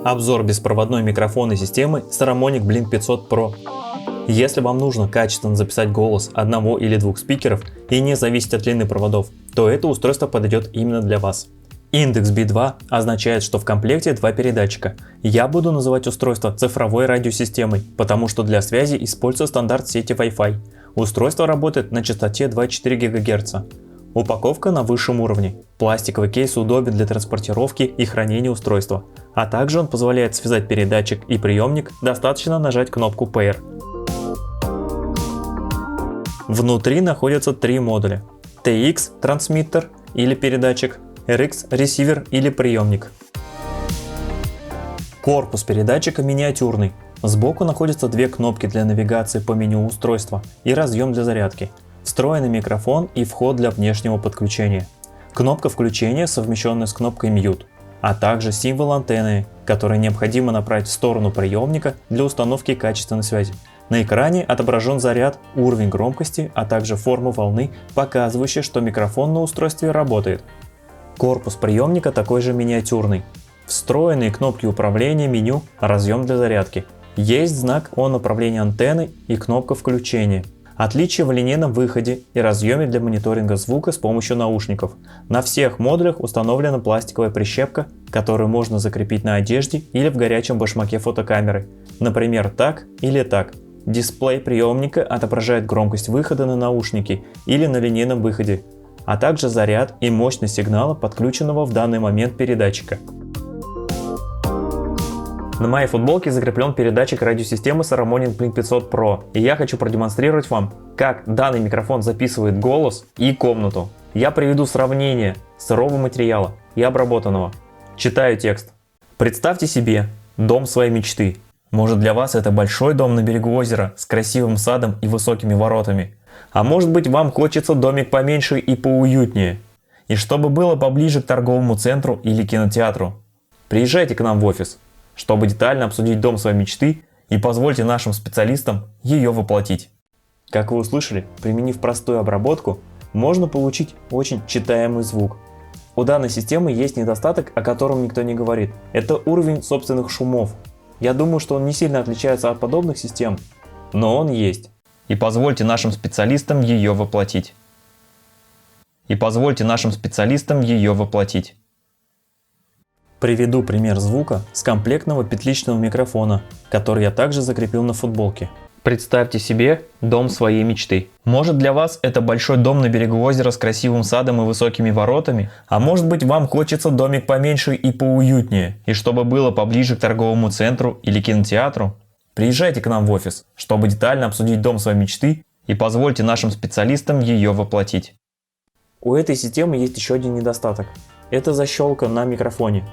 Обзор беспроводной микрофонной системы Saramonic Blink 500 Pro. Если вам нужно качественно записать голос одного или двух спикеров и не зависеть от длины проводов, то это устройство подойдет именно для вас. Индекс B2 означает, что в комплекте два передатчика. Я буду называть устройство цифровой радиосистемой, потому что для связи используется стандарт сети Wi-Fi. Устройство работает на частоте 2,4 ГГц. Упаковка на высшем уровне. Пластиковый кейс удобен для транспортировки и хранения устройства. А также он позволяет связать передатчик и приемник, достаточно нажать кнопку Pair. Внутри находятся три модуля: TX трансмиттер или передатчик, RX ресивер или приемник. Корпус передатчика миниатюрный. Сбоку находятся две кнопки для навигации по меню устройства и разъем для зарядки, встроенный микрофон и вход для внешнего подключения. Кнопка включения, совмещенная с кнопкой Mute, а также символ антенны, который необходимо направить в сторону приемника для установки качественной связи. На экране отображен заряд, уровень громкости, а также форма волны, показывающая, что микрофон на устройстве работает. Корпус приемника такой же миниатюрный. Встроенные кнопки управления, меню, разъем для зарядки. Есть знак о направлении антенны и кнопка включения. Отличие в линейном выходе и разъеме для мониторинга звука с помощью наушников. На всех модулях установлена пластиковая прищепка, которую можно закрепить на одежде или в горячем башмаке фотокамеры. Например, так или так. Дисплей приемника отображает громкость выхода на наушники или на линейном выходе, а также заряд и мощность сигнала, подключенного в данный момент передатчика. На моей футболке закреплен передатчик радиосистемы Saramonic Blink 500 Pro, и я хочу продемонстрировать вам, как данный микрофон записывает голос и комнату. Я приведу сравнение сырого материала и обработанного. Читаю текст. Представьте себе дом своей мечты. Может, для вас это большой дом на берегу озера с красивым садом и высокими воротами. А может быть, вам хочется домик поменьше и поуютнее. И чтобы было поближе к торговому центру или кинотеатру. Приезжайте к нам в офис, чтобы детально обсудить дом своей мечты, и позвольте нашим специалистам ее воплотить. Как вы услышали, применив простую обработку, можно получить очень читаемый звук. У данной системы есть недостаток, о котором никто не говорит. Это уровень собственных шумов. Я думаю, что он не сильно отличается от подобных систем, но он есть. И позвольте нашим специалистам ее воплотить. Приведу пример звука с комплектного петличного микрофона, который я также закрепил на футболке. Представьте себе дом своей мечты. Может, для вас это большой дом на берегу озера с красивым садом и высокими воротами, а может быть, вам хочется домик поменьше и поуютнее, и чтобы было поближе к торговому центру или кинотеатру. Приезжайте к нам в офис, чтобы детально обсудить дом своей мечты, и позвольте нашим специалистам ее воплотить. У этой системы есть еще один недостаток. Это защелка на микрофоне.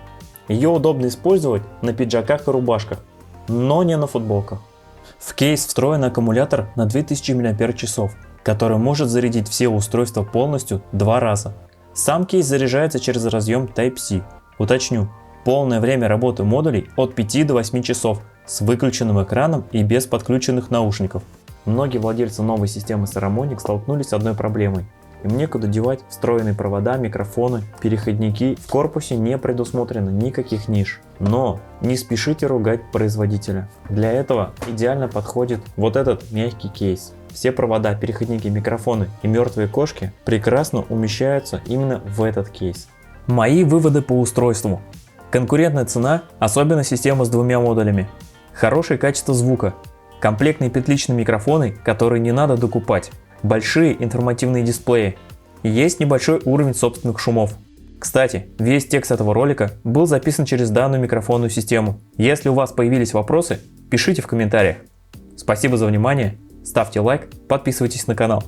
Ее удобно использовать на пиджаках и рубашках, но не на футболках. В кейс встроен аккумулятор на 2000 мАч, который может зарядить все устройства полностью 2 раза. Сам кейс заряжается через разъем Type-C. Уточню, полное время работы модулей от 5 до 8 часов с выключенным экраном и без подключенных наушников. Многие владельцы новой системы Saramonic столкнулись с одной проблемой. Им некуда девать встроенные провода, микрофоны, переходники. В корпусе не предусмотрено никаких ниш. Но не спешите ругать производителя. Для этого идеально подходит вот этот мягкий кейс. Все провода, переходники, микрофоны и мертвые кошки прекрасно умещаются именно в этот кейс. Мои выводы по устройству. Конкурентная цена, особенно система с двумя модулями. Хорошее качество звука. Комплектные петличные микрофоны, которые не надо докупать. Большие информативные дисплеи. Есть небольшой уровень собственных шумов. Кстати, весь текст этого ролика был записан через данную микрофонную систему. Если у вас появились вопросы, пишите в комментариях. Спасибо за внимание, ставьте лайк, подписывайтесь на канал.